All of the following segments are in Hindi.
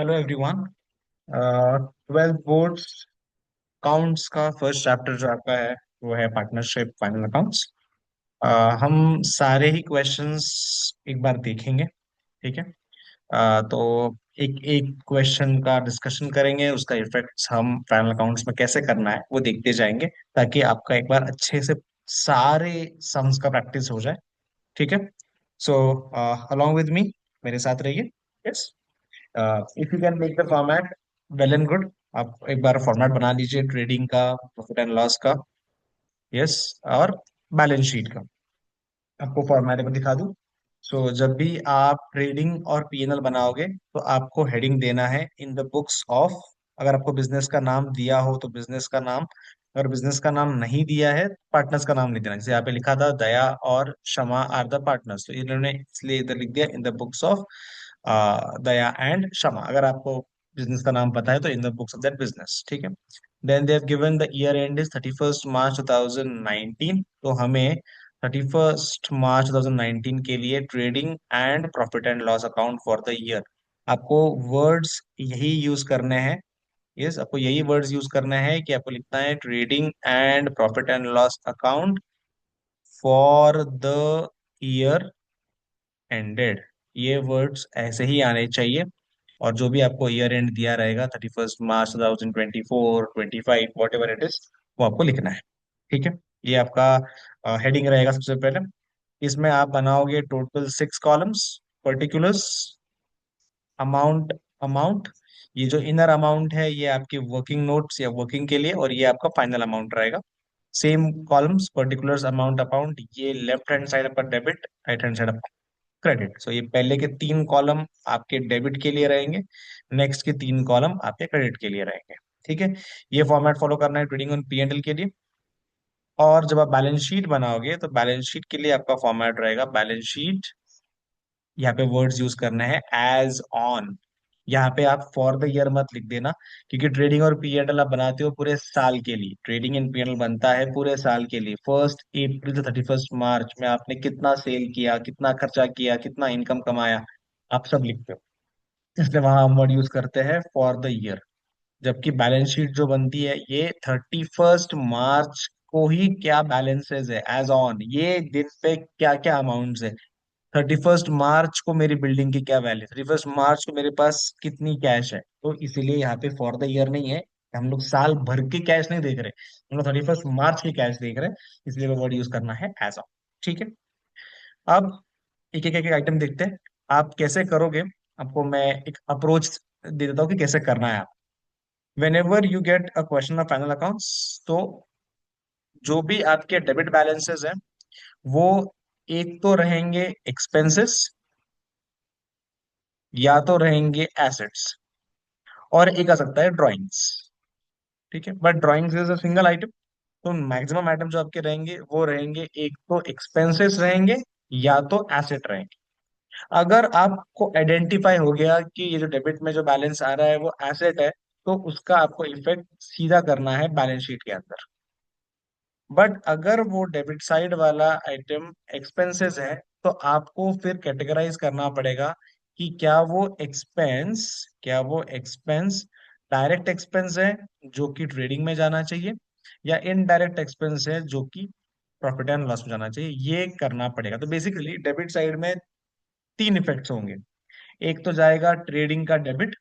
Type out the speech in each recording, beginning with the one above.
Hello everyone. Twelfth boards counts का फर्स्ट चैप्टर जो आपका है वो है पार्टनरशिप फाइनल अकाउंट्स। हम सारे ही क्वेश्चंस एक बार देखेंगे। ठीक है। तो एक एक क्वेश्चन का डिस्कशन करेंगे, उसका इफेक्ट्स हम फाइनल अकाउंट्स में कैसे करना है वो देखते जाएंगे, ताकि आपका एक बार अच्छे से सारे सम्स का प्रैक्टिस हो जाए। ठीक है। सो अलोंग विद मी, मेरे साथ रहिए। Yes. If you can make the format, well and good. आप एक बार फॉर्मेट बना लीजिए ट्रेडिंग का, प्रॉफिट एंड लॉस का। यस। और बैलेंस शीट का आपको फॉर्मेट में दिखा दूं। सो जब भी आप ट्रेडिंग और पीएनएल बनाओगे तो आपको हेडिंग देना है इन द बुक्स ऑफ। अगर आपको बिजनेस का नाम दिया हो तो बिजनेस का नाम, अगर बिजनेस का नाम नहीं दिया है पार्टनर्स का नाम नहीं देना। जैसे यहाँ पे लिखा था दया और क्षमा आर द पार्टनर्स, तो इन्होंने इसलिए इधर लिख दिया in the books of Daya and Kshama. अगर आपको बिजनेस का नाम पता है तो in the books of that business. ठीक है। Then they have given the year end is 31 March 2019, तो हमें 31 मार्च 2019 के लिए trading and profit and loss account for the year आपको वर्ड्स यही यूज करने हैं। यस, आपको यही वर्ड्स यूज करना है कि आपको लिखना है trading and profit and loss account for the year ended. ये वर्ड्स ऐसे ही आने चाहिए। और जो भी आपको ईयर एंड दिया रहेगा 31 मार्च 2024 25 वॉट एवर इट इज, वो आपको लिखना है। ठीक है। ये आपका हेडिंग रहेगा सबसे पहले। इसमें आप बनाओगे total 6 columns. Particulars, amount, amount, ये जो इनर अमाउंट है ये आपके वर्किंग नोट्स या वर्किंग के लिए, और ये आपका फाइनल अमाउंट रहेगा। Same columns, particulars, amount, account, ये लेफ्ट हैंड साइड आपका debit, right hand side credit. So ये पहले के 3 कॉलम आपके डेबिट के लिए रहेंगे, नेक्स्ट के 3 कॉलम आपके क्रेडिट के लिए रहेंगे। ठीक है। ये फॉर्मेट फॉलो करना है ट्रेडिंग ऑन पीएनएल के लिए। और जब आप बैलेंस शीट बनाओगे तो बैलेंस शीट के लिए आपका फॉर्मेट रहेगा बैलेंस शीट। यहाँ पे वर्ड्स यूज करना है एज ऑन। यहाँ पे आप फॉर द ईयर मत लिख देना, क्योंकि ट्रेडिंग और पीएनएल आप बनाते हो पूरे साल के लिए। ट्रेडिंग एंड पीएनएल बनता है पूरे साल के लिए। 1 अप्रैल से 31 मार्च में आपने कितना सेल किया, कितना खर्चा किया, कितना इनकम कमाया, आप सब लिखते हो। इसलिए वहां हम वर्ड यूज करते हैं फॉर द ईयर। जबकि बैलेंस शीट जो बनती है ये 31 मार्च को ही क्या बैलेंसेस है एज ऑन, ये दिन पे क्या क्या अमाउंट्स है। 31 मार्च को मेरी बिल्डिंग की क्या वैल्यू, 31 मार्च को मेरे पास कितनी कैश है, तो इसीलिए यहाँ पे फॉर द ईयर नहीं है। हम लोग साल भर के कैश नहीं देख रहे, हम लोग 31 मार्च की कैश देख रहे हैं। इसलिए वो वर्ड यूज करना है एज ऑन। ठीक है। अब एक एक एक आइटम देखते हैं आप कैसे करोगे। आपको मैं एक अप्रोच दे देता हूँ कि कैसे करना है आप। When ever you get a question of final accounts, तो जो भी आपके डेबिट बैलेंसेस हैं वो एक तो रहेंगे एक्सपेंसेस, या तो रहेंगे एसेट्स, और एक आ सकता है ड्राइंग्स। ठीक है। But drawings is a single item. तो मैक्सिमम आइटम जो आपके रहेंगे वो रहेंगे एक तो एक्सपेंसेस रहेंगे, या तो एसेट रहेंगे। अगर आपको आइडेंटिफाई हो गया कि ये जो डेबिट में जो बैलेंस आ रहा है वो एसेट है, तो उसका आपको इफेक्ट सीधा करना है बैलेंस शीट के अंदर। बट अगर वो डेबिट साइड वाला आइटम एक्सपेंसेस है, तो आपको फिर कैटेगराइज करना पड़ेगा कि क्या वो एक्सपेंस डायरेक्ट एक्सपेंस है जो कि ट्रेडिंग में जाना चाहिए, या इनडायरेक्ट एक्सपेंस है जो कि प्रॉफिट एंड लॉस में जाना चाहिए। ये करना पड़ेगा। तो बेसिकली डेबिट साइड में 3 इफेक्ट्स होंगे। एक तो जाएगा ट्रेडिंग का डेबिट,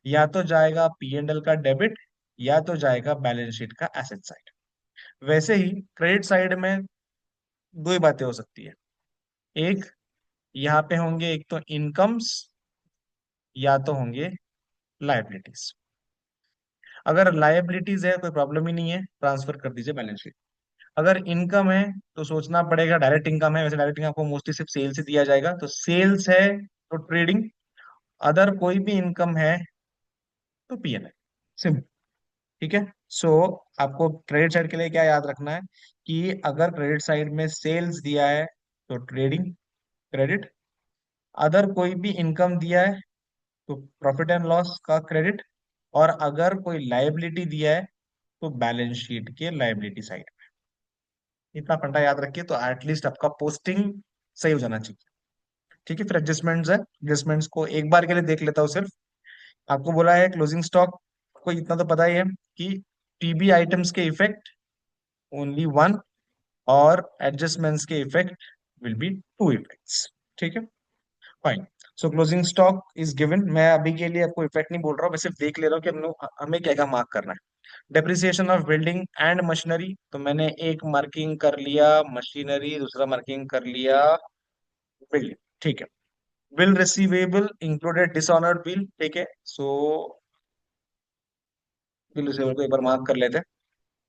या तो जाएगा पीएनएल का डेबिट, या तो जाएगा बैलेंस शीट का एसेट साइड। वैसे ही क्रेडिट साइड में दो ही बातें हो सकती है। एक, यहाँ पे होंगे एक तो इनकम्स, या तो होंगे लायबिलिटीज। अगर लायबिलिटीज है कोई प्रॉब्लम ही नहीं है, ट्रांसफर कर दीजिए बैलेंस शीट। अगर इनकम है तो सोचना पड़ेगा, डायरेक्ट इनकम है, वैसे डायरेक्ट इनकम आपको मोस्टली सिर्फ सेल से दिया जाएगा, तो सेल्स है तो ट्रेडिंग। अदर कोई भी इनकम है तो पीएनएल। सिंपल। ठीक है। सो आपको क्रेडिट साइड के लिए क्या याद रखना है कि अगर क्रेडिट साइड में सेल्स दिया है तो ट्रेडिंग, क्रेडिट। अदर कोई भी इनकम दिया है तो प्रॉफिट एंड लॉस का क्रेडिट। और अगर कोई लायबिलिटी दिया है तो बैलेंस शीट के लायबिलिटी साइड। इतना फंडा याद रखिए तो एटलीस्ट आपका पोस्टिंग सही हो जाना चाहिए। ठीक है। फिर एडजस्टमेंट्स है, एडजस्टमेंट्स को एक बार के लिए देख लेता हूँ सिर्फ, आपको बोला है क्लोजिंग स्टॉक को इतना तो पता ही है कि टीबी आइटम्स के इफेक्ट ओनली वन, और एडजस्टमेंट्स के effect will be two effects. ठीक है, fine. So closing stock is given. मैं अभी के लिए आपको इफेक्ट नहीं बोल रहा हूँ, मैं सिर्फ देख ले रहा हूँ कि हमें क्या क्या मार्क करना है। Depreciation of building and machinery, तो मैंने एक मार्किंग कर लिया मशीनरी, दूसरा मार्किंग कर लिया बिल्डिंग। ठीक है। Bill receivable included dishonoured bill. ठीक है, सो बिल रिसीवेबल को एक बार मार्क कर लेते हैं।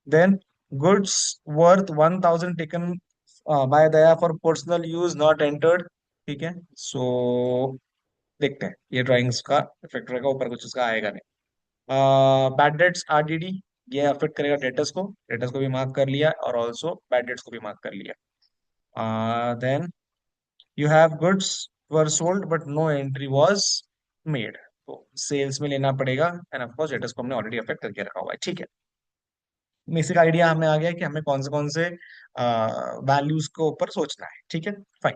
Then goods worth 1000 taken by Daya for personal use not entered. ठीक है, सो देखते हैं ये ड्राइंग्स का इफेक्ट रहेगा, ऊपर कुछ इसका आएगा नहीं। बैड डेट्स आरडीडी, ये अफेक्ट करेगा डेटर्स को, डेटर्स को भी मार्क कर लिया और ऑल्सो बैड डेट्स को भी मार्क कर लिया। Then you have goods were sold but no entry was made, तो सेल्स में लेना पड़ेगा, एंड ऑफ कोर्स डेटर्स को हमने ऑलरेडी अफेक्ट करके रखा हुआ है। ठीक है, बेसिक आइडिया हमें आ गया कि हमें कौन से वैल्यूज के ऊपर सोचना है। ठीक है, फाइन।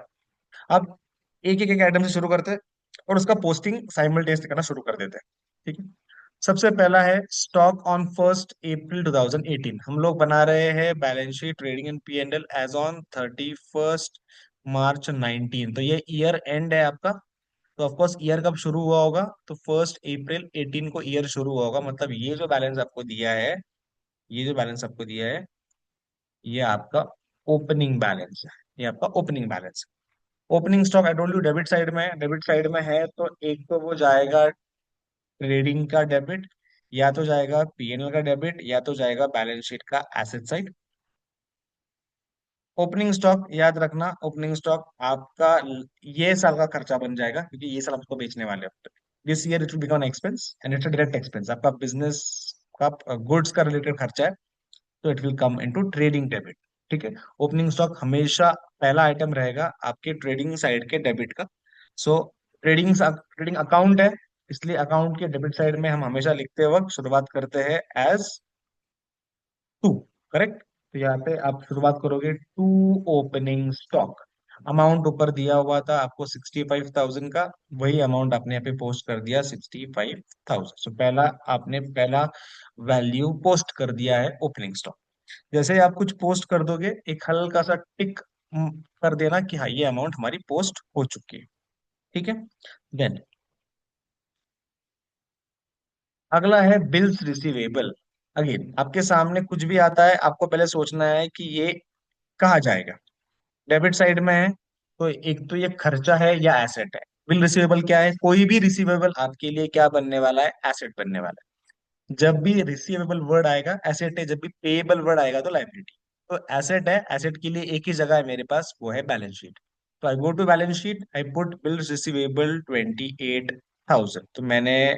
अब एक एक एक आइटम से शुरू करते हैं और उसका पोस्टिंग साइमल्टेनियसली करना शुरू कर देते हैं। ठीक है, सबसे पहला है स्टॉक ऑन 1 अप्रैल 2018। हम लोग बना रहे हैं balance sheet, trading and P and L as on 31 March 2019, तो ये ईयर एंड है आपका। तो ऑफकोर्स ईयर कब शुरू हुआ होगा, तो 1 अप्रैल 2018 को ईयर शुरू हुआ होगा, मतलब ये जो बैलेंस आपको दिया है, ये जो बैलेंस आपको दिया है, ये आपका ओपनिंग बैलेंस है। ये आपका ओपनिंग बैलेंस है। Opening stock I told you debit side में है, डेबिट साइड में है तो एक तो वो जाएगा ट्रेडिंग का डेबिट, या तो जाएगा पीएनएल का डेबिट, या तो जाएगा बैलेंस शीट का एसेट साइड। ओपनिंग स्टॉक याद रखना, ओपनिंग स्टॉक आपका ये साल का खर्चा बन जाएगा, क्योंकि ये साल आपको बेचने वाले हो। This year it will become expense and it's direct expense, आपका बिजनेस का गुड्स का रिलेटेड खर्चा है, तो it will come into trading debit. ठीक है, ओपनिंग स्टॉक हमेशा पहला आइटम रहेगा आपके ट्रेडिंग साइड के डेबिट का। सो ट्रेडिंग ट्रेडिंग अकाउंट है, इसलिए अकाउंट के डेबिट साइड में हम हमेशा लिखते वक्त शुरुआत करते हैं एज टू। करेक्ट, तो यहाँ पे आप शुरुआत करोगे टू ओपनिंग स्टॉक। अमाउंट ऊपर दिया हुआ था आपको 65,000 का, वही अमाउंट आपने यहाँ पे पोस्ट कर दिया 65,000। सो पहला आपने पहला वैल्यू पोस्ट कर दिया है ओपनिंग स्टॉक। जैसे ही आप कुछ पोस्ट कर दोगे, एक हल्का सा टिक कर देना कि हाँ ये अमाउंट हमारी पोस्ट हो चुकी है। ठीक है, देन अगला है बिल्स रिसीवेबल। अगेन आपके सामने कुछ भी आता है, आपको पहले सोचना है कि ये कहाँ जाएगा। डेबिट साइड में है तो एक तो ये खर्चा है या एसेट है। बिल रिसीवेबल क्या है, कोई भी रिसीवेबल आपके लिए क्या बनने वाला है, एसेट बनने वाला है। जब भी रिसीवेबल वर्ड आएगा एसेट है, जब भी पेएबल वर्ड आएगा तो लायबिलिटी। तो एसेट है, एसेट के लिए एक ही जगह है मेरे पास, वो है बैलेंस शीट। तो I go to balance sheet, I put bill receivable 28,000। तो मैंने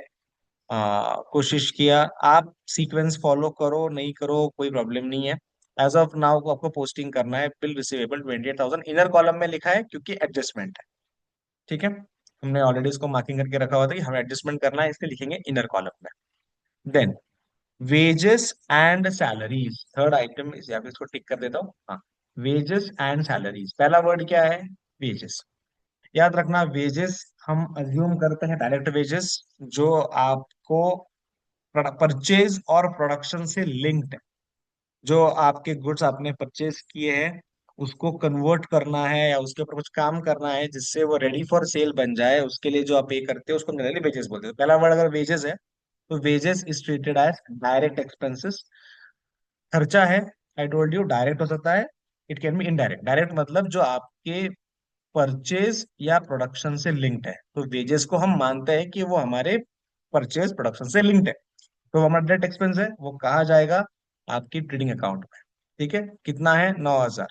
कोशिश किया, आप सीक्वेंस फॉलो करो नहीं करो कोई प्रॉब्लम नहीं है। एज ऑफ नाउ को आपको पोस्टिंग करना है बिल रिसीवेबल 28,000, इनर कॉलम में लिखा है क्योंकि एडजस्टमेंट है। ठीक है, हमने ऑलरेडी इसको मार्किंग करके रखा हुआ था कि हमें एडजस्टमेंट करना है, इसलिए लिखेंगे इनर कॉलम में। Then wages and salaries, third item इस यहाँ पे इसको टिक कर देता हूँ। हाँ, वेजेस एंड सैलरीज, पहला वर्ड क्या है, वेजेस। याद रखना वेजेस हम अज्यूम करते हैं डायरेक्ट वेजेस, जो आपको परचेज और प्रोडक्शन से लिंक्ड है। जो आपके गुड्स आपने परचेज किए हैं उसको कन्वर्ट करना है या उसके ऊपर कुछ काम करना है जिससे वो रेडी फॉर सेल बन जाए, उसके लिए जो आप पे करते हैं उसको जनरली वेजेस बोलते हैं। तो पहला वर्ड अगर वेजेस है तो wages is treated as direct expenses. खर्चा है, आई टोल्ड यू डायरेक्ट हो सकता है, it can be indirect. Direct मतलब जो आपके परचेज या प्रोडक्शन से लिंक्ड है, तो वेजेस को हम मानते हैं कि वो हमारे परचेज प्रोडक्शन से लिंक्ड है। तो हमारा डायरेक्ट एक्सपेंस है, वो कहाँ जाएगा, आपकी ट्रेडिंग अकाउंट में। ठीक है, कितना है, 9,000।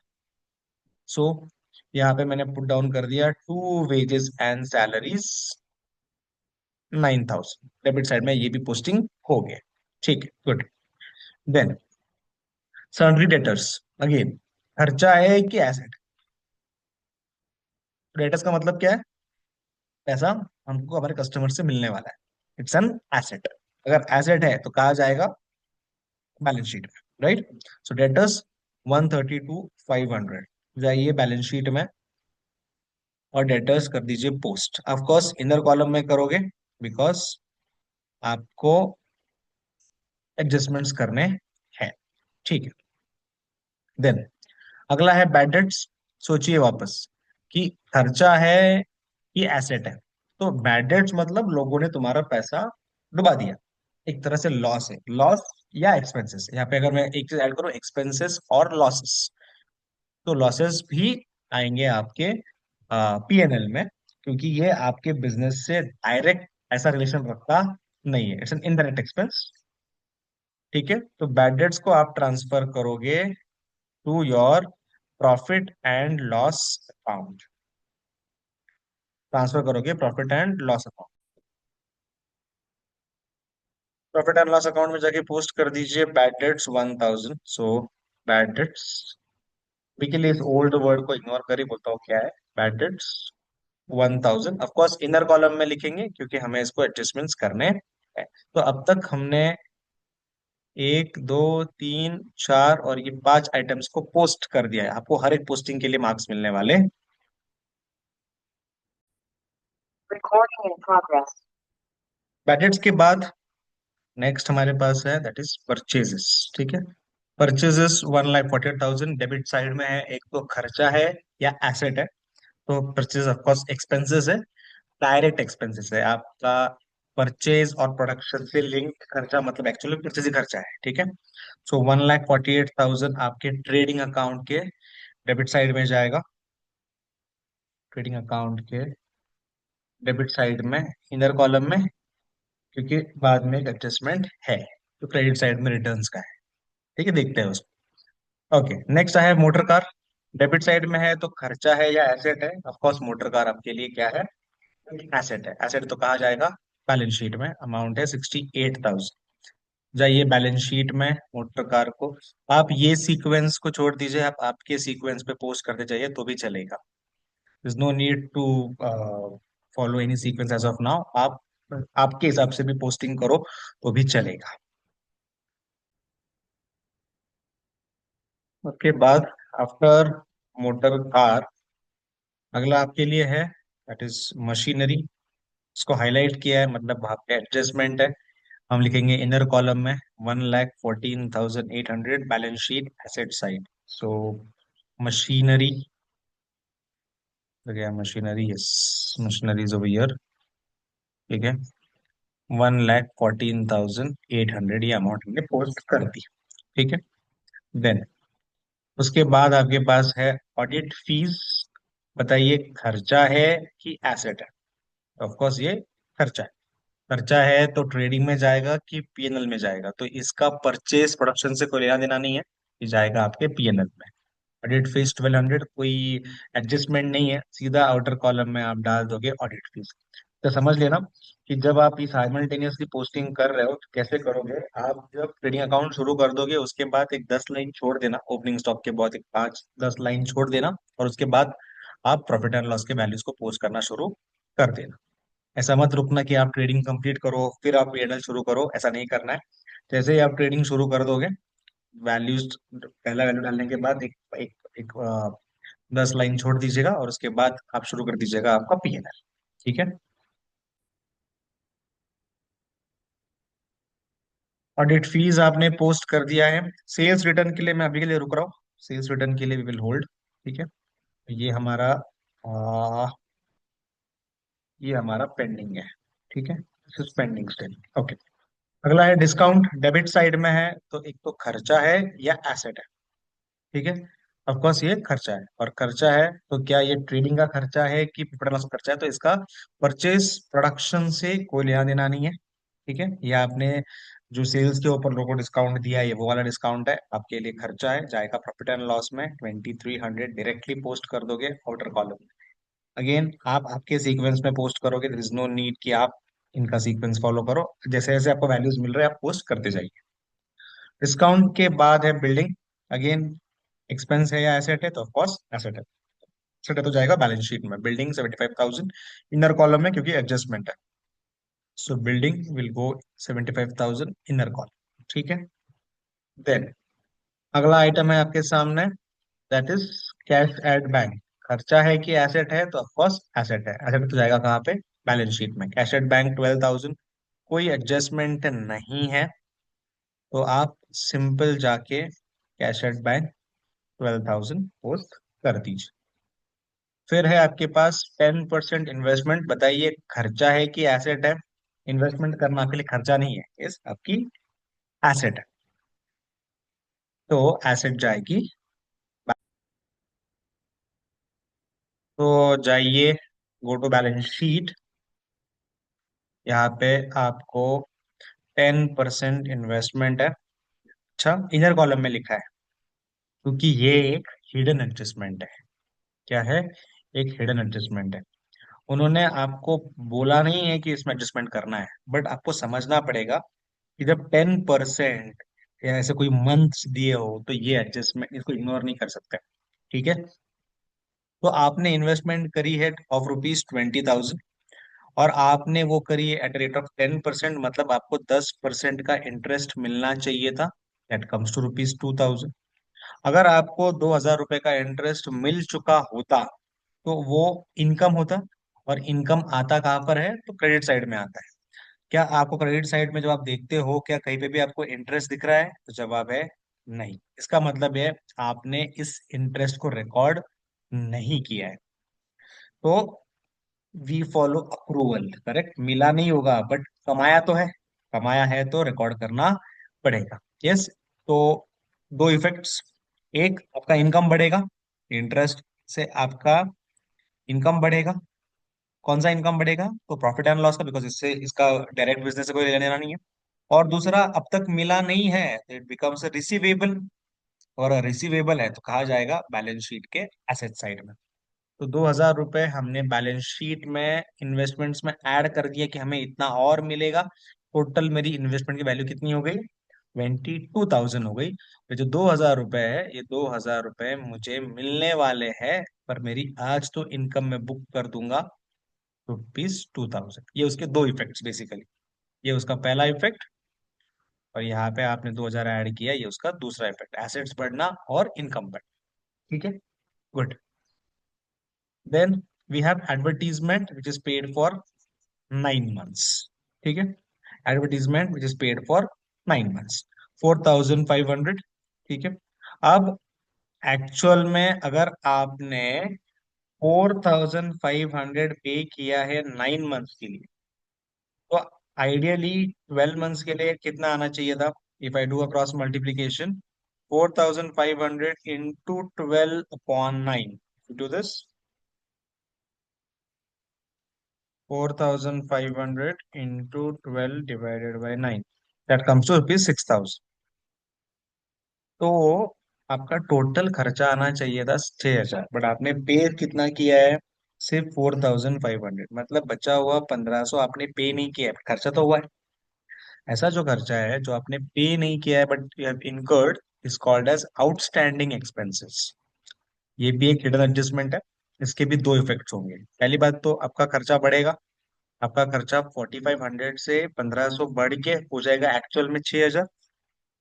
सो यहाँ पे मैंने पुट डाउन कर दिया to wages and salaries 9,000। Debit side में ये भी पोस्टिंग हो गया। ठीक है, good. Then sundry debtors, again खर्चा है कि एसेट। डेटर्स का मतलब क्या है, पैसा हमको हमारे कस्टमर से मिलने वाला है, इट्स एन एसेट। अगर एसेट है तो कहा जाएगा बैलेंस शीट में, राइट। सो डेटर्स 132,500 जाइए बैलेंस शीट में और डेटर्स कर दीजिए post. Of course inner column में करोगे बिकॉज आपको एडजस्टमेंट्स करने हैं। ठीक है। देन अगला है बैड डेट्स। सोचिए वापस कि खर्चा है कि एसेट है। तो बैड डेट्स मतलब लोगों ने तुम्हारा पैसा डुबा दिया, एक तरह से लॉस है। लॉस या एक्सपेंसेस, यहाँ पे अगर मैं एक चीज ऐड करूं, एक्सपेंसेस और लॉसेस, तो लॉसेस भी आएंगे आपके पीएनएल में, क्योंकि ये आपके बिजनेस से डायरेक्ट ऐसा रिलेशन रखता नहीं है, इट्स एन इनडायरेक्ट एक्सपेंस। ठीक है, तो बैड डेट्स को आप ट्रांसफर करोगे to your profit and loss account. Transfer करोगे profit and loss account. Profit and loss account में जाके पोस्ट कर दीजिए bad debts 1000। So bad debts, अभी के लिए इस ओल्ड वर्ड को इग्नोर कर ही बोलता हूँ, क्या है bad debts 1000। Of course inner column में लिखेंगे क्योंकि हमें इसको एडजस्टमेंट्स करने हैं। तो अब तक हमने एक दो तीन चार और ये पांच आइटम्स को पोस्ट कर दिया है। आपको हर एक पोस्टिंग के लिए मार्क्स मिलने वाले। Recording in progress. बैड के बाद नेक्स्ट हमारे पास है दैट इज परचेजेस। ठीक है, परचेजेस 1,48,000 डेबिट साइड में है। एक तो खर्चा है या एसेट है, तो परचेज ऑफ कोर्स एक्सपेंसेस है, डायरेक्ट एक्सपेंसेस है आपका। परचेज और प्रोडक्शन से लिंक खर्चा मतलब एक्चुअली परचेज ही खर्चा है। ठीक है, सो 1,48,000 आपके ट्रेडिंग अकाउंट के डेबिट साइड में जाएगा। ट्रेडिंग अकाउंट के डेबिट साइड में, इनर कॉलम में, क्योंकि बाद में एक एडजस्टमेंट है तो क्रेडिट साइड में रिटर्न्स का है। ठीक है, देखते हैं उसको। ओके, नेक्स्ट है मोटर कार। डेबिट साइड में है तो खर्चा है या एसेट है? ऑफ कोर्स मोटर कार आपके लिए क्या है, एसेट है। एसेट तो कहा जाएगा बैलेंस शीट में, अमाउंट है 68,000। जाइए बैलेंस शीट में मोटर कार को, आप ये सीक्वेंस को छोड़ दीजिए, आप आपके सीक्वेंस पे पोस्ट करते जाइए तो भी चलेगा। Is no need to follow any sequence as of now. आप आपके हिसाब से भी पोस्टिंग करो तो भी चलेगा। उसके बाद आफ्टर मोटर कार, अगला आपके लिए है दैट इज मशीनरी। इसको हाईलाइट किया है मतलब वहां पे एडजस्टमेंट है। हम लिखेंगे इनर कॉलम में 1,14,800 बैलेंस शीट एसेट साइड। सो मशीनरी, गया machinery, yes machineries over here. ठीक है, 1,14,800 ये अमाउंट हमने पोस्ट कर दी। ठीक है, देन उसके बाद आपके पास है ऑडिट फीस। बताइए खर्चा है कि एसेट है? ऑफ कोर्स ये खर्चा है। खर्चा है तो ट्रेडिंग में जाएगा कि पीएनएल में जाएगा? तो इसका परचेज प्रोडक्शन से कोई लेना देना नहीं है, ये जाएगा आपके पीएनएल में। ऑडिट फीस 1,200, कोई एडजस्टमेंट नहीं है, सीधा आउटर कॉलम में आप डाल दोगे ऑडिट फीस। तो समझ लेना कि जब आप इस साइमल्टेनियसली पोस्टिंग कर रहे हो तो कैसे करोगे। आप जब ट्रेडिंग अकाउंट शुरू कर दोगे उसके बाद एक 10 लाइन छोड़ देना, ओपनिंग स्टॉक के बाद एक 5-10 लाइन छोड़ देना, और उसके बाद आप प्रॉफिट एंड लॉस के वैल्यूज को पोस्ट करना शुरू कर देना। ऐसा मत रुकना कि आप ट्रेडिंग कंप्लीट करो फिर आप पीएनएल शुरू करो, ऐसा नहीं करना है। जैसे ही आप ट्रेडिंग शुरू कर दोगे, वैल्यूज, पहला वैल्यू डालने के बाद एक एक, एक 10 लाइन छोड़ दीजिएगा और उसके बाद आप शुरू कर दीजिएगा आपका पीएनएल। ठीक है, ऑडिट फीस आपने पोस्ट कर दिया है। सेल्स रिटर्न के लिए मैं अभी के लिए रुक रहा हूँ, सेल्स रिटर्न के लिए वी विल होल्ड। ठीक है, ये हमारा ये हमारा पेंडिंग है। ठीक है, पेंडिंग स्टिल। ओके, अगला है डिस्काउंट। डेबिट साइड में है तो एक तो खर्चा है या एसेट है? ठीक है, ऑफ कोर्स ये खर्चा है, और खर्चा है तो क्या ये ट्रेडिंग का खर्चा है कि प्रॉफिट लॉस का खर्चा है? तो इसका परचेज प्रोडक्शन से कोई लेना देना नहीं है। ठीक है, ये आपने जो सेल्स के ऊपर लोगों डिस्काउंट दिया है, ये वो वाला डिस्काउंट है, आपके लिए खर्चा है, जाएगा प्रॉफिट एंड लॉस में। 2,300 डायरेक्टली पोस्ट कर दोगे आउटर कॉलम। अगेन आप आपके सीक्वेंस में पोस्ट करोगे, देयर इज नो नीड कि आप इनका सीक्वेंस फॉलो करो, जैसे जैसे आपको वैल्यूज मिल रहे हैं आप पोस्ट करते जाइए। डिस्काउंट के बाद है बिल्डिंग। अगेन एक्सपेंस है या एसेट है? तो ऑफकोर्स एसेट है। एसेट है तो जाएगा बैलेंस शीट में, बिल्डिंग 75,000 इनर कॉलम में क्योंकि एडजस्टमेंट है। सो building will go 75,000 inner column. ठीक है, देन अगला आइटम है आपके सामने that is cash at bank. खर्चा है कि एसेट है? तो ऑफकोर्स एसेट है। एसेट तो जाएगा कहाँ पे, बैलेंस शीट में। Cash at bank 12,000। कोई एडजस्टमेंट नहीं है, तो आप सिंपल जाके कैश एट बैंक 12,000 पोस्ट कर दीजिए। फिर है आपके पास 10% इन्वेस्टमेंट। बताइए खर्चा है कि एसेट है? इन्वेस्टमेंट करना आपके लिए खर्चा नहीं है, यस आपकी एसेट है। तो एसेट जाएगी। तो जाइए, गो टू बैलेंस शीट। यहाँ पे आपको 10% इन्वेस्टमेंट है। अच्छा, इनर कॉलम में लिखा है क्योंकि ये एक हिडन एडजस्टमेंट है। क्या है? एक हिडन एडजस्टमेंट है। उन्होंने आपको बोला नहीं है कि इसमें एडजस्टमेंट करना है, बट आपको समझना पड़ेगा कि जब 10% या ऐसे कोई मंथ्स दिए हो तो ये एडजस्टमेंट इसको इग्नोर नहीं कर सकते। ठीक है। तो आपने इन्वेस्टमेंट करी है ऑफ रुपीज 20,000, और आपने वो करी है एट रेट ऑफ 10%, मतलब आपको 10% का इंटरेस्ट मिलना चाहिए था। That comes to rupees 2,000। अगर आपको 2,000 रुपए का इंटरेस्ट मिल चुका होता तो वो इनकम होता। और इनकम आता कहाँ पर है? तो क्रेडिट साइड में आता है। क्या आपको क्रेडिट साइड में जब आप देखते हो क्या कहीं पे भी आपको इंटरेस्ट दिख रहा है? तो जवाब है नहीं। इसका मतलब है आपने इस इंटरेस्ट को रिकॉर्ड नहीं किया है। तो वी फॉलो अप्रूवल, करेक्ट। मिला नहीं होगा बट कमाया तो है। कमाया है तो रिकॉर्ड करना पड़ेगा। यस। तो दो इफेक्ट्स। एक, आपका इनकम बढ़ेगा। इंटरेस्ट से आपका इनकम बढ़ेगा। कौन सा इनकम बढ़ेगा? तो प्रॉफिट एंड लॉस का, बिकॉज इससे इसका डायरेक्ट बिजनेस से कोई लेना देना नहीं है। और दूसरा, अब तक मिला नहीं है तो इट बिकम्स रिसीवेबल। और रिसीवेबल है तो कहा जाएगा बैलेंस शीट के एसेट साइड में। तो 2,000 रुपए हमने बैलेंस शीट में इन्वेस्टमेंट्स में ऐड कर दिया कि हमें इतना और मिलेगा। टोटल मेरी इन्वेस्टमेंट की वैल्यू कितनी हो गई? 22,000 हो गई। तो जो 2,000 रुपए है, ये 2,000 रुपए मुझे मिलने वाले हैं। पर मेरी आज तो इनकम में बुक कर दूंगा रुपीज 2,000। ये उसके दो इफेक्ट्स बेसिकली। ये उसका पहला इफेक्ट, और यहाँ पे आपने 2,000 ऐड किया, ये उसका दूसरा इफेक्ट, एसेट्स बढ़ना और इनकम बढ़ना। ठीक है, good. Then we have advertisement which is paid for 9 months. ठीक है, advertisement which is paid for 9 months, 4,500। ठीक है। अब एक्चुअल में अगर आपने 4,500 पे किया है 9 मंथ्स के लिए, तो आइडियली 12 मंथ्स के लिए कितना आना चाहिए था? If I do a cross multiplication, 4,500 into 12/9, do this, 4,500 into 12 divided by 9, that comes to rupees 6,000। तो आपका टोटल खर्चा आना चाहिए था 6,000, बट आपने पे कितना किया है? सिर्फ 4,500, मतलब बचा हुआ 1,500 आपने पे नहीं किया है, खर्चा तो हुआ है। ऐसा जो खर्चा है जो आपने पे नहीं किया है but you have incurred, is called as outstanding expenses. ये भी एक हिडन एडजस्टमेंट है। इसके भी दो इफेक्ट्स होंगे। पहली बात तो आपका खर्चा बढ़ेगा। आपका खर्चा 4,500 से 1,500 बढ़ के हो जाएगा एक्चुअल में 6,000।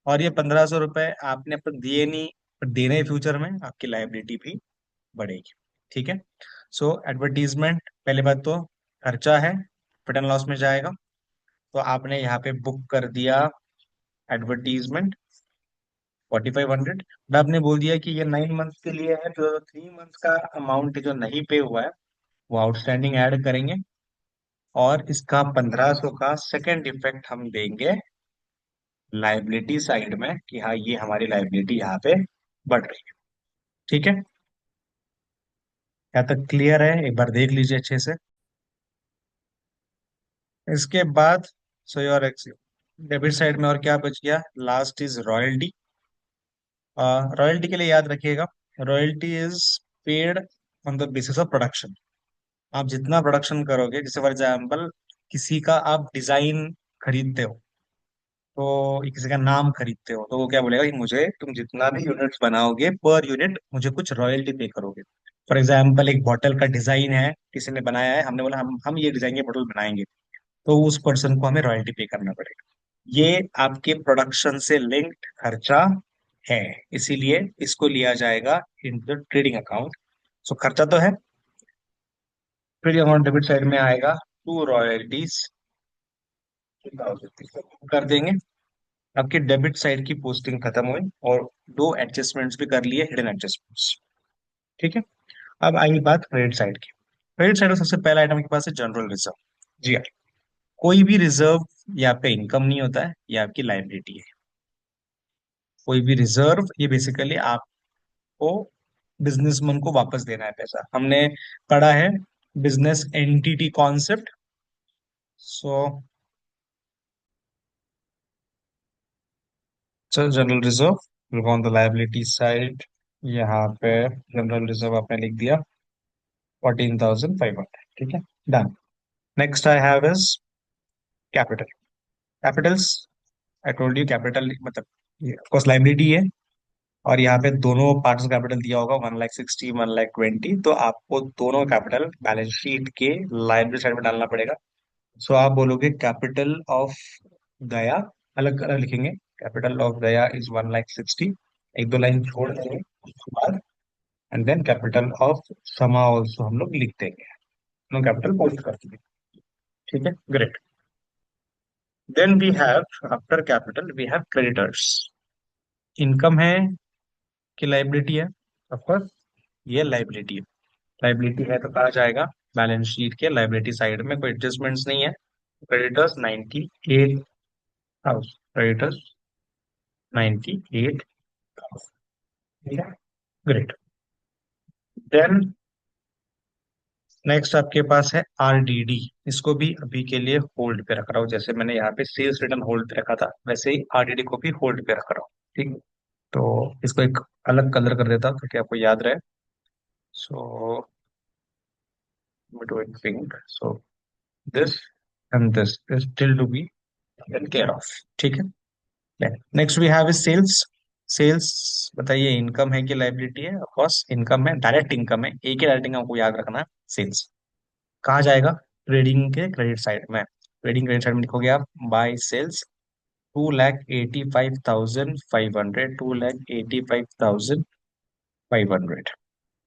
और ये 1,500 रुपए आपने अब तक दिए नहीं, पर देने फ्यूचर में आपकी लाइबिलिटी भी बढ़ेगी। ठीक है। सो एडवर्टीजमेंट, पहले बात तो खर्चा है, प्रॉफिट एंड लॉस में जाएगा। तो आपने यहाँ पे बुक कर दिया एडवर्टीजमेंट 4,500। बट आपने बोल दिया कि ये 9 मंथ्स के लिए है, तो 3 मंथ्स का अमाउंट जो नहीं पे हुआ है वो आउटस्टैंडिंग ऐड करेंगे। और इसका 1,500 का सेकेंड इफेक्ट हम देंगे लाइबिलिटी साइड में कि हाँ ये हमारी लाइबिलिटी यहाँ पे बढ़ रही है। ठीक है, यहाँ तक क्लियर है? एक बार देख लीजिए अच्छे से। इसके बाद सो योर डेबिट साइड में और क्या बच गया? Last is royalty. रॉयल्टी के लिए याद रखिएगा, royalty is paid on the basis of production. आप जितना प्रोडक्शन करोगे, जैसे फॉर एग्जाम्पल किसी का आप डिजाइन खरीदते हो, तो किसी का नाम खरीदते हो, तो वो क्या बोलेगा कि मुझे तुम जितना भी यूनिट्स बनाओगे पर यूनिट मुझे कुछ रॉयल्टी पे करोगे। फॉर एग्जाम्पल एक बॉटल का डिजाइन है, किसी ने बनाया है, हमने बोला हम ये डिजाइन की बॉटल बनाएंगे, तो उस पर्सन को हमें रॉयल्टी पे करना पड़ेगा। ये आपके प्रोडक्शन से लिंक्ड खर्चा है, इसीलिए इसको लिया जाएगा इन द ट्रेडिंग अकाउंट। सो खर्चा तो है। ट्रेडिंग अकाउंट डेबिट साइड में आएगा टू रॉयल्टीज, कर देंगे। आपकी डेबिट साइड की पोस्टिंग खत्म हुई और दो एडजस्टमेंट्स भी कर लिए, हिडन एडजस्टमेंट्स। ठीक है। अब आई बात क्रेडिट साइड की। क्रेडिट साइड में सबसे पहला आइटम के पास है जनरल रिजर्व। जी हाँ। कोई भी रिजर्व ये आपका इनकम नहीं होता है, ये आपकी लाइबिलिटी है। कोई भी रिजर्व ये बेसिकली आपको बिजनेसमैन को वापस देना है पैसा। हमने पढ़ा है business entity concept. So general reserve on the liability side, यहाँ पे जनरल रिजर्व आपने लिख दिया 14,500। ठीक है, done. Next I have is capital. Capitals, I told you capital मतलब ऑफ कोर्स लाइबिलिटी है। और यहाँ पे दोनों पार्ट्स कैपिटल दिया होगा 1,60,000 1,20,000, तो आपको दोनों कैपिटल बैलेंस शीट के लाइबिलिटी साइड में डालना पड़ेगा। सो आप बोलोगे कैपिटल ऑफ गया, अलग अलग लिखेंगे। कैपिटल ऑफ गया इज 1,60,000, एक दो लाइन छोड़ देंगे उसके बाद। एंड देन कैपिटल ऑफ समा ऑल्सो हम लोग लिख देंगे, दोनों कैपिटल पोस्ट कर देंगे। ठीक है, great. Then we have after capital we have creditors. Income है कि लाइबिलिटी है? ऑफकोर्स ये लाइबिलिटी है। लाइबिलिटी है तो कहा जाएगा बैलेंस शीट के लाइबिलिटी साइड में कोई एडजस्टमेंट्स नहीं है। Creditors 98,000, creditors 98। ठीक है, ग्रेट। देन नेक्स्ट आपके पास है आरडीडी। इसको भी अभी के लिए होल्ड पे रख रहा हूँ, जैसे मैंने यहाँ पे सेल्स रिटर्न होल्ड पे रखा था वैसे ही आरडीडी को भी होल्ड पे रख रहा हूँ। ठीक है, तो इसको एक अलग कलर कर देता हूँ ताकि आपको याद रहे। So doing pink, so this and this is still to be taken care of. ठीक है, next we have is sales. Sales बताइए इनकम है कि लाइबिलिटी है? ऑफ कोर्स इनकम है, डायरेक्ट इनकम है। एक ही डायरेक्ट इनकम को याद रखना है, सेल्स। कहा जाएगा ट्रेडिंग के क्रेडिट साइड में। ट्रेडिंग क्रेडिट साइड में लिखोगे आप बाय सेल्स 2,85,500, 2,85,500।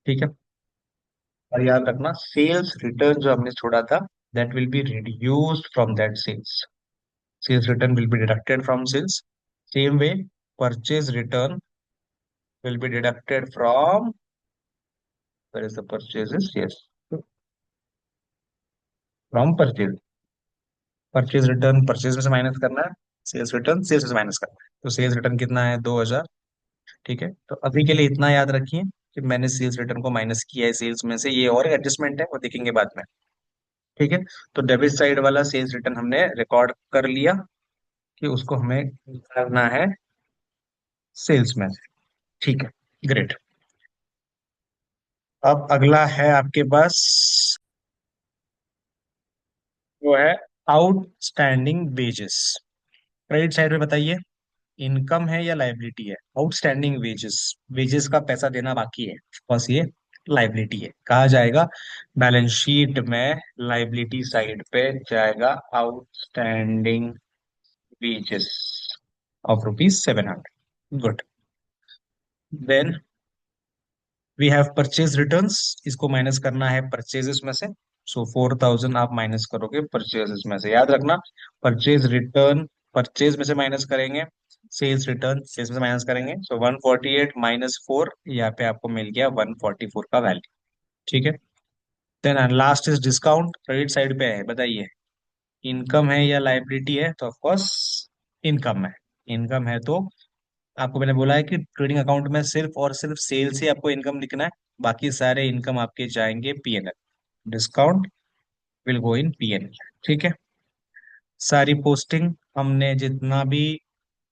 ठीक है, और याद रखना सेल्स रिटर्न जो हमने छोड़ा था that will be reduced from that sales. Sales return will be deducted from sales. Same way purchase return will be deducted from, where is the purchases? Yes, from purchase। Purchase return purchase में से माइनस करना है, सेल्स रिटर्न सेल्स में से माइनस करना है। तो सेल्स रिटर्न कितना है? 2,000। ठीक है, तो अभी के लिए इतना याद रखिए कि मैंने सेल्स रिटर्न को माइनस किया है सेल्स में से। ये और एडजस्टमेंट है वो देखेंगे बाद में। ठीक है, तो डेबिट साइड वाला सेल्स रिटर्न हमने रिकॉर्ड कर लिया कि उसको हमें करना है सेल्स में से। ठीक है, ग्रेट। अब अगला है आपके पास, वो है आउटस्टैंडिंग वेजेस। क्रेडिट साइड में बताइए इनकम है या लाइबिलिटी है? आउटस्टैंडिंग वेजेस, वेजेस का पैसा देना बाकी है, बस ये लाइबिलिटी है। कहा जाएगा बैलेंस शीट में लाइबिलिटी साइड पे जाएगा outstanding wages of ₹700। Good. Then we have purchase returns. इसको माइनस करना है परचेजेस में से। सो 4,000 आप माइनस करोगे परचेजेस में से। याद रखना परचेज रिटर्न परचेज में से माइनस करेंगे, सेल्स रिटर्न सेल्स में से माइनस करेंगे। सो 148 माइनस 4, यहाँ पे आपको मिल गया 144 का वैल्यू। ठीक है, then last is discount. Credit side पे है, बताइए इनकम है या लाइबिलिटी है? तो ऑफकोर्स इनकम है। इनकम है तो आपको मैंने बोला है कि ट्रेडिंग अकाउंट में सिर्फ और सिर्फ सेल से आपको इनकम लिखना है, बाकी सारे इनकम आपके जाएंगे PNL. Discount will go in PNL. ठीक है, सारी पोस्टिंग हमने जितना भी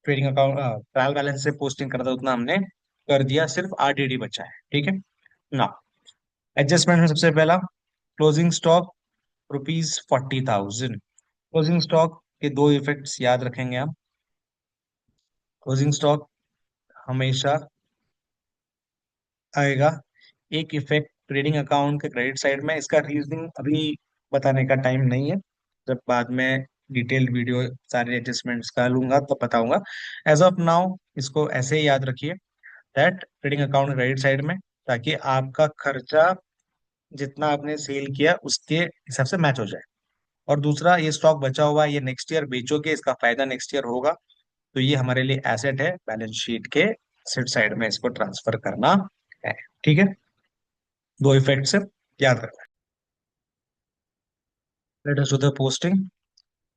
ट्रेडिंग अकाउंट ट्रायल बैलेंस से पोस्टिंग करा था उतना हमने कर दिया, सिर्फ आरडीडी बचा है। ठीक है ना। एडजस्टमेंट में सबसे पहला क्लोजिंग स्टॉक ₹40,000। क्लोजिंग स्टॉक के दो इफेक्ट्स याद रखेंगे हम। क्लोजिंग स्टॉक हमेशा आएगा, एक इफेक्ट ट्रेडिंग अकाउंट के क्रेडिट साइड में। इसका रीजनिंग अभी बताने का टाइम नहीं है, जब बाद में डिटेल्ड वीडियो सारे एडजस्टमेंट्स का लूंगा तो बताऊंगा। एज ऑफ नाउ इसको ऐसे ही याद रखिए that trading account credit side में, ताकि आपका खर्चा जितना आपने सेल किया उसके हिसाब से मैच हो जाए। और दूसरा ये स्टॉक बचा हुआ है, ये नेक्स्ट ईयर बेचोगे, इसका फायदा नेक्स्ट ईयर होगा, तो ये हमारे लिए एसेट है, बैलेंस शीट के एसेट साइड में इसको ट्रांसफर करना है। ठीक है, दो इफेक्ट से याद रखना है। Let us do the posting.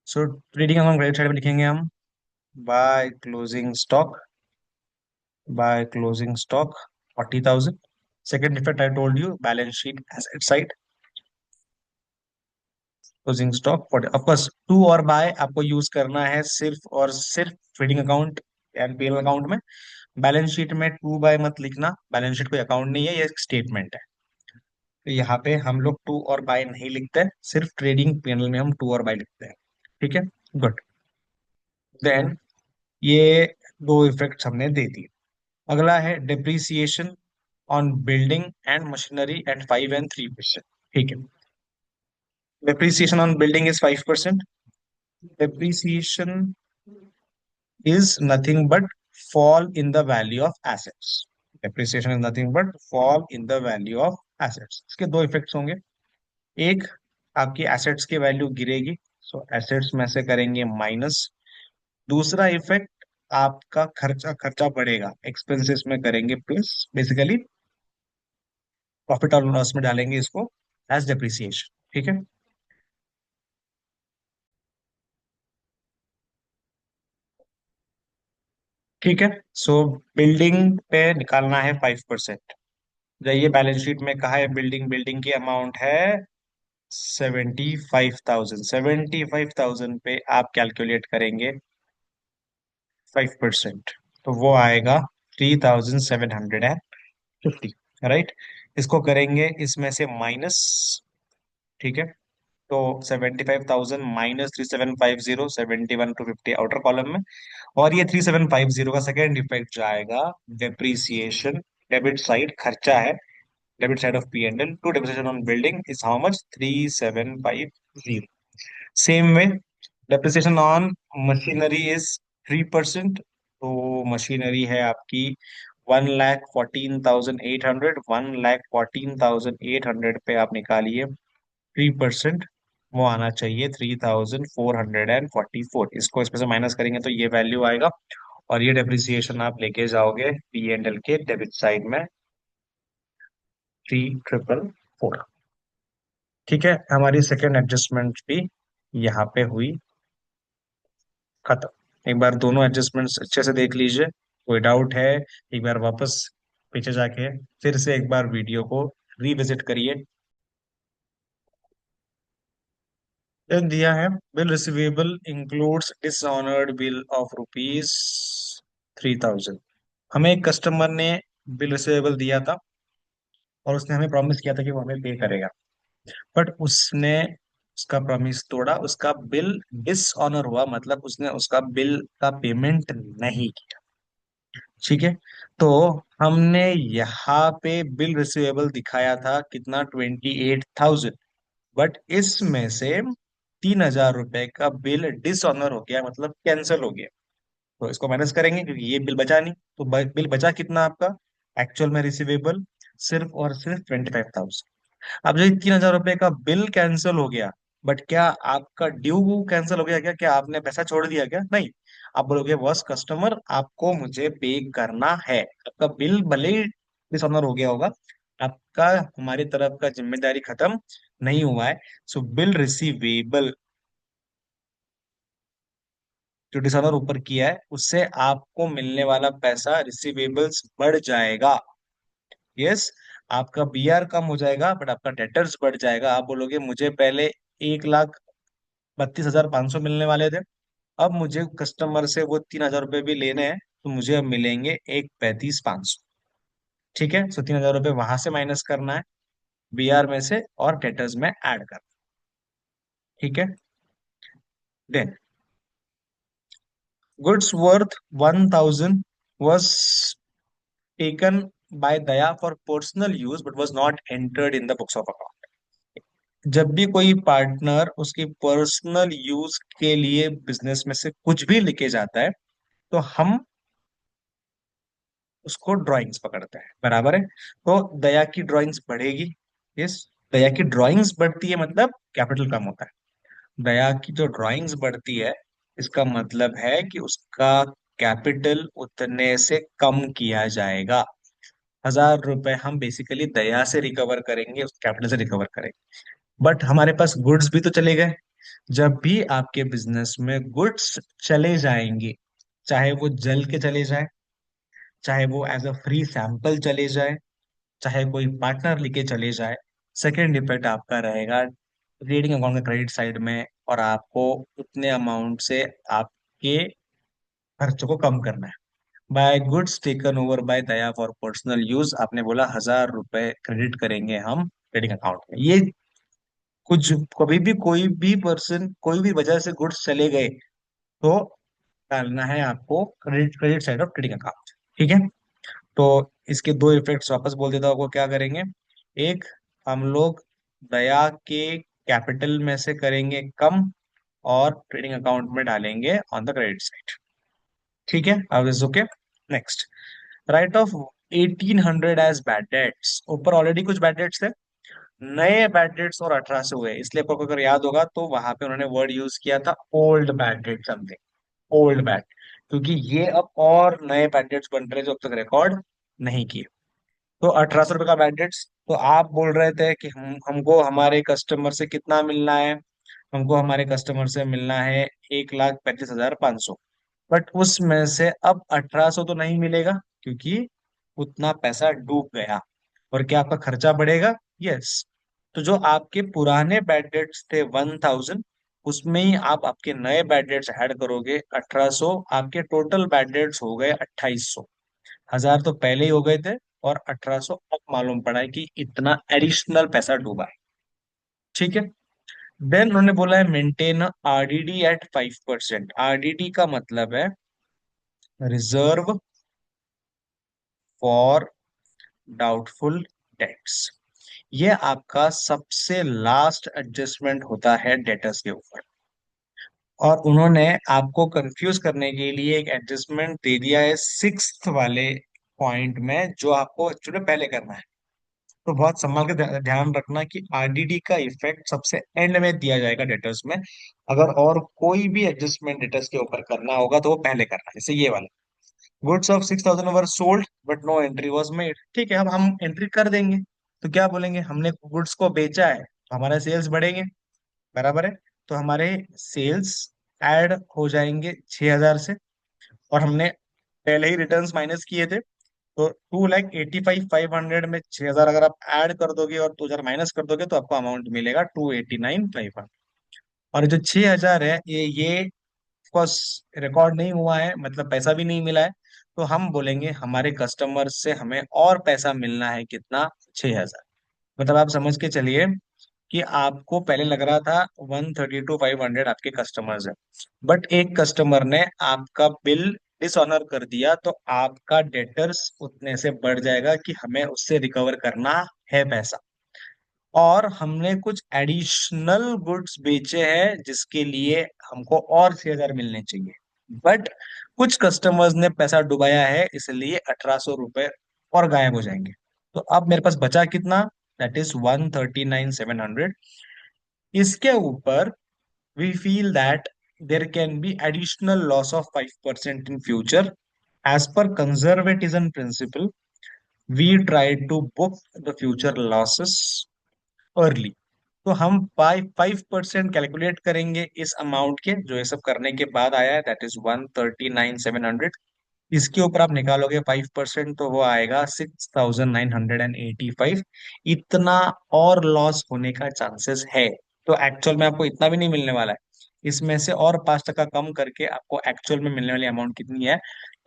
So trading account credit side में लिखेंगे हम by closing stock, by closing stock 40,000। Second effect I told you balance sheet asset side, closing stock 40। Of course to और बाय आपको यूज करना है सिर्फ और सिर्फ trading account and PL account में। बैलेंस शीट में टू बाय मत लिखना, बैलेंस शीट कोई अकाउंट नहीं है, ये एक स्टेटमेंट है। तो यहाँ पे हम लोग टू और बाय नहीं लिखते हैं, सिर्फ ट्रेडिंग पीएनएल में हम टू और बाय लिखते हैं। ठीक है, गुड। देन ये दो इफेक्ट्स हमने दे दिए। अगला है depreciation on building and machinery at 5 and 3%। ठीक है, depreciation on building is 5%। depreciation is nothing but fall in the value of assets। depreciation is nothing but fall in the value of assets। इसके दो इफेक्ट्स होंगे। एक, आपकी एसेट्स की वैल्यू गिरेगी, सो एसेट्स में से करेंगे माइनस। दूसरा इफेक्ट, आपका खर्चा खर्चा बढ़ेगा, एक्सपेंसेस में करेंगे प्लस, बेसिकली प्रॉफिट और लॉस में डालेंगे इसको एज डेप्रिसिएशन। ठीक है, ठीक है। सो बिल्डिंग पे निकालना है 5%। जाइए बैलेंस शीट में कहा है बिल्डिंग, बिल्डिंग की अमाउंट है 75,000। 75,000 पे आप कैलकुलेट करेंगे 5%, तो वो आएगा 3,750। राइट, इसको करेंगे इसमें से माइनस। ठीक है, तो 75,000 माइनस 3,750, 71,250 आउटर कॉलम में। और ये 3,750 का सेकेंड इफेक्ट जाएगा डेप्रीसिएशन, डेबिट साइड खर्चा है, debit side of P and L two depreciation on building is how much, 3,750। Same way depreciation on machinery is 3%। तो मशीनरी है आपकी 1,14,800, 1,14,800 पे आप निकालिए 3%, वो आना चाहिए 3,444। इसको इसमें से माइनस करेंगे तो ये वैल्यू आएगा, और ये डेप्रिसिएशन आप लेके जाओगे पी एंड एल के डेबिट साइड में 3,444। ठीक है, हमारी सेकेंड एडजस्टमेंट भी यहाँ पे हुई खत्म। एक बार दोनों एडजस्टमेंट्स अच्छे से देख लीजिए, कोई डाउट है एक बार वापस पीछे जाके फिर से एक बार वीडियो को रिविजिट करिए। देन दिया है bill receivable includes dishonoured bill of rupees 3,000। हमें एक कस्टमर ने बिल रिसीवेबल दिया था और उसने हमें प्रॉमिस किया था कि वो हमें पे करेगा, बट उसने उसका प्रॉमिस तोड़ा, उसका बिल डिसऑनर हुआ, मतलब उसने उसका बिल का पेमेंट नहीं किया। ठीक है, तो हमने यहाँ पे बिल रिसीवेबल दिखाया था कितना, 28,000, बट इसमें से 3,000 रुपए का बिल डिसऑनर हो गया, मतलब कैंसिल हो गया। तो इसको माइनस करेंगे क्योंकि ये बिल बचा नहीं, तो बिल बचा कितना आपका एक्चुअल में रिसीवेबल, सिर्फ और सिर्फ 25,000। अब जो 3,000 रुपए का बिल कैंसिल हो गया, बट क्या आपका ड्यू कैंसिल हो गया क्या, क्या आपने पैसा छोड़ दिया क्या? नहीं। आप बोलोगे बॉस कस्टमर आपको मुझे पे करना है, आपका बिल भले ही डिसऑनर हो गया होगा, आपका हमारी तरफ का जिम्मेदारी खत्म नहीं हुआ है। सो बिल रिसीवेबल जो डिसऑनर ऊपर किया है उससे आपको मिलने वाला पैसा रिसीवेबल्स बढ़ जाएगा। यस, आपका बीआर कम हो जाएगा बट आपका डेटर्स बढ़ जाएगा। आप बोलोगे मुझे पहले 1,32,500 मिलने वाले थे, अब मुझे कस्टमर से वो 3,000 रुपये भी लेने हैं, तो मुझे अब मिलेंगे 1,35,500। ठीक है, सो 3,000 रुपये वहां से माइनस करना है बीआर में से और डेटर्स में ऐड करना। ठीक है, then goods worth 1,000 was taken by Daya for personal use but was not entered in the books of account। जब भी कोई पार्टनर उसकी पर्सनल यूज के लिए बिजनेस में से कुछ भी लेके जाता है, तो हम उसको ड्राइंग्स पकड़ते हैं, बराबर है। तो दया की ड्राइंग्स बढ़ेगी। यस, दया की ड्राइंग्स बढ़ती है मतलब कैपिटल कम होता है। दया की जो ड्राइंग्स बढ़ती है, इसका मतलब है कि उसका कैपिटल उतने से कम किया जाएगा। 1,000 रुपए हम बेसिकली दया से रिकवर करेंगे, उस कैपिटल से रिकवर करेंगे। बट हमारे पास गुड्स भी तो चले गए। जब भी आपके बिजनेस में गुड्स चले जाएंगे, चाहे वो जल के चले जाए, चाहे वो एज अ फ्री सैंपल चले जाए, चाहे कोई पार्टनर लेके चले जाए, सेकेंड इफेक्ट आपका रहेगा ट्रेडिंग अकाउंट के क्रेडिट साइड में। और आपको उतने अमाउंट से आपके खर्चों को कम करना है। By goods taken over by Daya for personal use, आपने बोला 1,000 रुपए क्रेडिट करेंगे हम ट्रेडिंग अकाउंट में। ये कुछ कभी भी कोई भी पर्सन कोई भी वजह से गुड्स चले गए तो डालना है आपको credit credit side of trading account. ठीक है। तो इसके दो इफेक्ट्स वापस बोल देता हूँ आपको, क्या करेंगे। एक, हम लोग दया के कैपिटल में से करेंगे कम और ट्रेडिंग अकाउंट में डालेंगे ऑन द क्रेडिट साइड। ठीक है, अब is okay. Next, write off 1,800 as bad debts. ऊपर ऑलरेडी कुछ बैड डेट्स थे, नए बैड डेट्स और 18 से हुए, इसलिए आपको अगर याद होगा तो वहां पे उन्होंने वर्ड यूज किया था old bad debt something, old bad. क्योंकि ये अब और नए बैड डेट्स बन रहे हैं जो अब तक रिकॉर्ड नहीं किए। तो 1,800 रुपये का बैड डेट्स, तो आप बोल रहे थे कि हमको हमारे कस्टमर से कितना मिलना है। हमको हमारे कस्टमर से मिलना है 1,35,500। बट उसमें से अब 1,800 तो नहीं मिलेगा, क्योंकि उतना पैसा डूब गया। और क्या आपका खर्चा बढ़ेगा? यस। तो जो आपके पुराने बैड डेट्स थे 1,000, उसमें ही आप आपके नए बैड डेट्स ऐड करोगे 1,800, आपके टोटल बैड डेट्स हो गए 2,800। 1,000 तो पहले ही हो गए थे, और 1,800 अब मालूम पड़ा है कि इतना एडिशनल पैसा डूबा है। ठीक है। देन उन्होंने बोला है मेंटेन आरडीडी एट 5%। आरडीडी का मतलब है रिजर्व फॉर डाउटफुल डेट्स। ये आपका सबसे लास्ट एडजस्टमेंट होता है डेटर्स के ऊपर। और उन्होंने आपको कंफ्यूज करने के लिए एक एडजस्टमेंट दे दिया है सिक्स्थ वाले पॉइंट में, जो आपको एक्चुअली पहले करना है। तो बहुत संभाल के ध्यान रखना कि आरडीडी का इफेक्ट सबसे एंड में दिया जाएगा डेटर्स में। अगर और कोई भी एडजस्टमेंट डेटर्स के ऊपर करना होगा तो वो पहले करना है, जैसे ये वाला। Goods of 6,000 were sold but no entry was made. ठीक है, अब हम एंट्री कर देंगे। तो क्या बोलेंगे, हमने गुड्स को बेचा है तो हमारे सेल्स बढ़ेंगे, बराबर है। तो हमारे सेल्स ऐड हो जाएंगे 6,000 से। और हमने पहले ही रिटर्न्स माइनस किए थे, तो 2,85,500 में 6,000 अगर आप ऐड कर दोगे और 2,000 माइनस कर दोगे तो आपको अमाउंट मिलेगा 289,500। और जो 6,000 है, ये कोर्स रिकॉर्ड नहीं हुआ है, मतलब पैसा भी नहीं मिला है। तो हम बोलेंगे हमारे कस्टमर से हमें और पैसा मिलना है, कितना? 6,000। मतलब आप समझ के चलिए कि आपको पहले लग रहा था 132,500 आपके कस्टमर्स है, बट एक कस्टमर ने आपका बिल डिसऑनर कर दिया, तो आपका डेटर्स उतने से बढ़ जाएगा कि हमें उससे रिकवर करना है पैसा। और हमने कुछ एडिशनल गुड्स बेचे हैं जिसके लिए हमको और 6,000 मिलने चाहिए। बट कुछ कस्टमर्स ने पैसा डुबाया है, इसलिए 1,800 रुपये और गायब हो जाएंगे। तो अब मेरे पास बचा कितना? That is 139,700। इसके ऊपर we feel that there can be additional loss of 5% in future. As per conservatism principle, we try to book the future losses early. तो हम 5% कैलकुलेट करेंगे इस अमाउंट के, जो ये सब करने के बाद आया है, दैट इज 139,700। इसके ऊपर आप निकालोगे 5%, तो वो आएगा 6,985। इतना और लॉस होने का चांसेस है। तो एक्चुअल में आपको इतना भी नहीं मिलने वाला है। इसमें से और 5% कम करके आपको एक्चुअल में मिलने वाली अमाउंट कितनी है?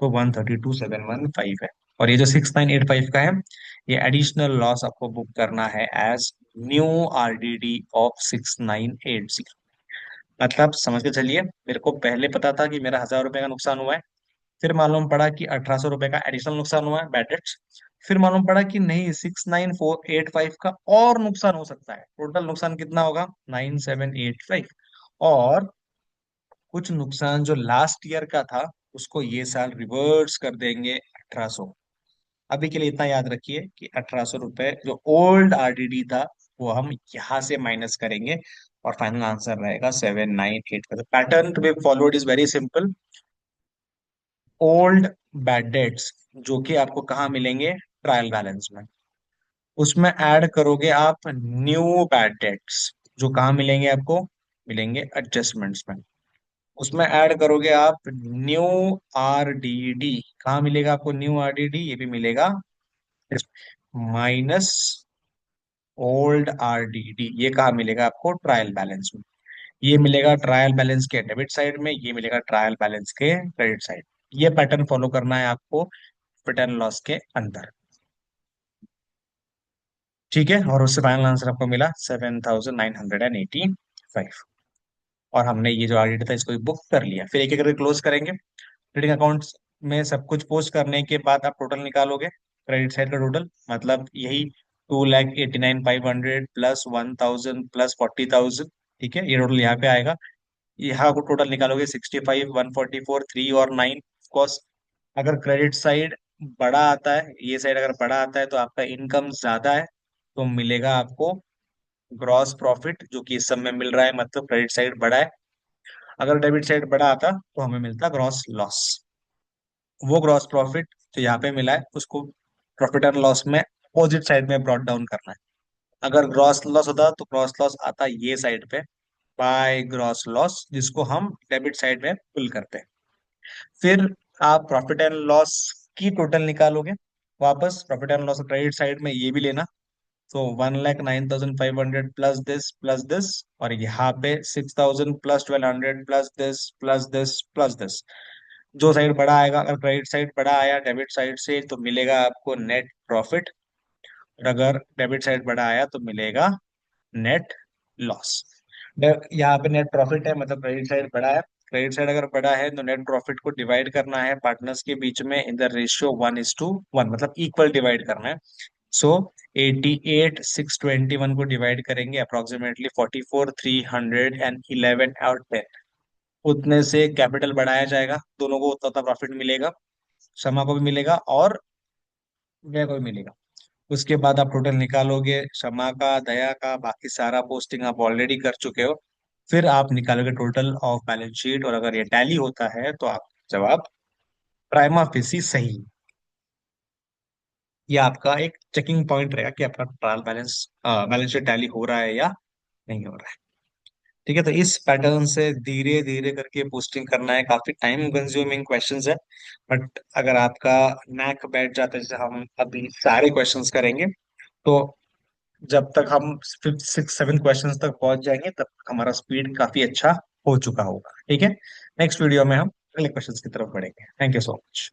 तो 132,715 है। और ये जो 6,985 का है, ये एडिशनल लॉस आपको बुक करना है एज न्यू आरडीडी ऑफ 6,980। मतलब समझ के चलिए, मेरे को पहले पता था कि मेरा 1,000 रुपए का नुकसान हुआ है। फिर मालूम पड़ा कि 1,800 रुपए का एडिशनल नुकसान हुआ है, बैड डेट्स। फिर मालूम पड़ा कि नहीं, 6,985 का और नुकसान हो सकता है। टोटल नुकसान कितना होगा? 9,785। और कुछ नुकसान जो लास्ट ईयर का था, उसको ये साल रिवर्स कर देंगे 1,800। अभी के लिए इतना याद रखिए कि 1,800 रुपए जो ओल्ड आरडीडी था, वो हम यहाँ से माइनस करेंगे। और फाइनल आंसर रहेगा 798। का pattern to be followed is very simple. Old bad debts जो कि आपको कहाँ मिलेंगे, ट्रायल बैलेंस में, उसमें ऐड करोगे आप न्यू बैड डेट्स जो कहाँ मिलेंगे आपको, मिलेंगे एडजस्टमेंट्स में। उसमें ऐड करोगे आप न्यू आरडीडी, कहाँ मिलेगा आपको न्यू आरडीडी, ये भी मिलेगा माइनस ओल्ड आरडीडी, ये कहाँ मिलेगा आपको, ट्रायल बैलेंस में। ये मिलेगा ट्रायल बैलेंस के डेबिट साइड में, ये मिलेगा ट्रायल बैलेंस के क्रेडिट साइड। ये पैटर्न फॉलो करना है आपको प्रॉफिट एंड लॉस के अंदर। ठीक है, और उससे फाइनल आंसर आपको मिला 7,985। और हमने ये जो ऑडिट था इसको बुक कर लिया। फिर एक एक करके क्लोज करेंगे। ट्रेडिंग अकाउंट्स में सब कुछ पोस्ट करने के बाद आप टोटल निकालोगे, क्रेडिट साइड का टोटल, मतलब यही 2,89,500 प्लस 1,000 प्लस 40,000। ठीक है, ये टोटल यहाँ पे आएगा। यहाँ को टोटल निकालोगे 65, 144, 3 और 9। ऑफकोर्स अगर क्रेडिट साइड बड़ा आता है, ये साइड अगर बड़ा आता है तो आपका इनकम ज्यादा है, तो मिलेगा आपको ग्रॉस प्रॉफिट जो कि इस सब में मिल रहा है, मतलब क्रेडिट साइड बड़ा है। अगर डेबिट साइड बड़ा आता तो हमें मिलता ग्रॉस लॉस। वो ग्रॉस प्रॉफिट जो यहाँ पे मिला है उसको प्रॉफिट एंड लॉस में अपोजिट साइड में ब्रॉट डाउन करना है। अगर ग्रॉस लॉस होता तो ग्रॉस लॉस आता ये साइड पे बाय ग्रॉस लॉस, जिसको हम डेबिट साइड में पुल करते हैं। फिर आप प्रॉफिट एंड लॉस की टोटल निकालोगे, वापस profit and loss credit side में ये भी लेना। तो 1,09,500 प्लस दिस, और यहाँ पे 6,000 प्लस 1,200 प्लस दिस। जो साइड बड़ा आएगा, अगर क्रेडिट साइड बड़ा आया डेबिट साइड से तो मिलेगा आपको नेट प्रॉफिट, और अगर डेबिट साइड बड़ा आया तो मिलेगा नेट लॉस। यहाँ पे नेट प्रॉफिट है मतलब क्रेडिट साइड बड़ा है। क्रेडिट साइड अगर बड़ा है तो नेट प्रॉफिट को डिवाइड करना है पार्टनर्स के बीच में इन द रेशियो 1:1, मतलब इक्वल डिवाइड करना है। सो 88,621 को डिवाइड करेंगे अप्रोक्सीमेटली 44,311 और 10, उतने से कैपिटल बढ़ाया जाएगा, दोनों को उतना उतना प्रॉफिट मिलेगा, शर्मा को भी मिलेगा और व्यय को भी मिलेगा। उसके बाद आप टोटल निकालोगे शर्मा का, दया का, बाकी सारा पोस्टिंग आप ऑलरेडी कर चुके हो। फिर आप निकालोगे टोटल ऑफ बैलेंस शीट, और अगर ये टैली होता है तो आप जवाब प्राइमा फेसी सही। ये आपका एक चेकिंग पॉइंट रहेगा कि आपका ट्रायल बैलेंस शीट टैली हो रहा है या नहीं हो रहा है। ठीक है, तो इस पैटर्न से धीरे धीरे करके पोस्टिंग करना है, काफी टाइम कंज्यूमिंग क्वेश्चंस है। बट अगर आपका नैक बैठ जाता है, जैसे हम अभी सारे क्वेश्चंस करेंगे, तो जब तक हम फिफ्थ सिक्स सेवन क्वेश्चंस तक पहुंच जाएंगे तब तक हमारा स्पीड काफी अच्छा हो चुका होगा। ठीक है, नेक्स्ट वीडियो में हम अगले क्वेश्चंस की तरफ बढ़ेंगे। Thank you so much.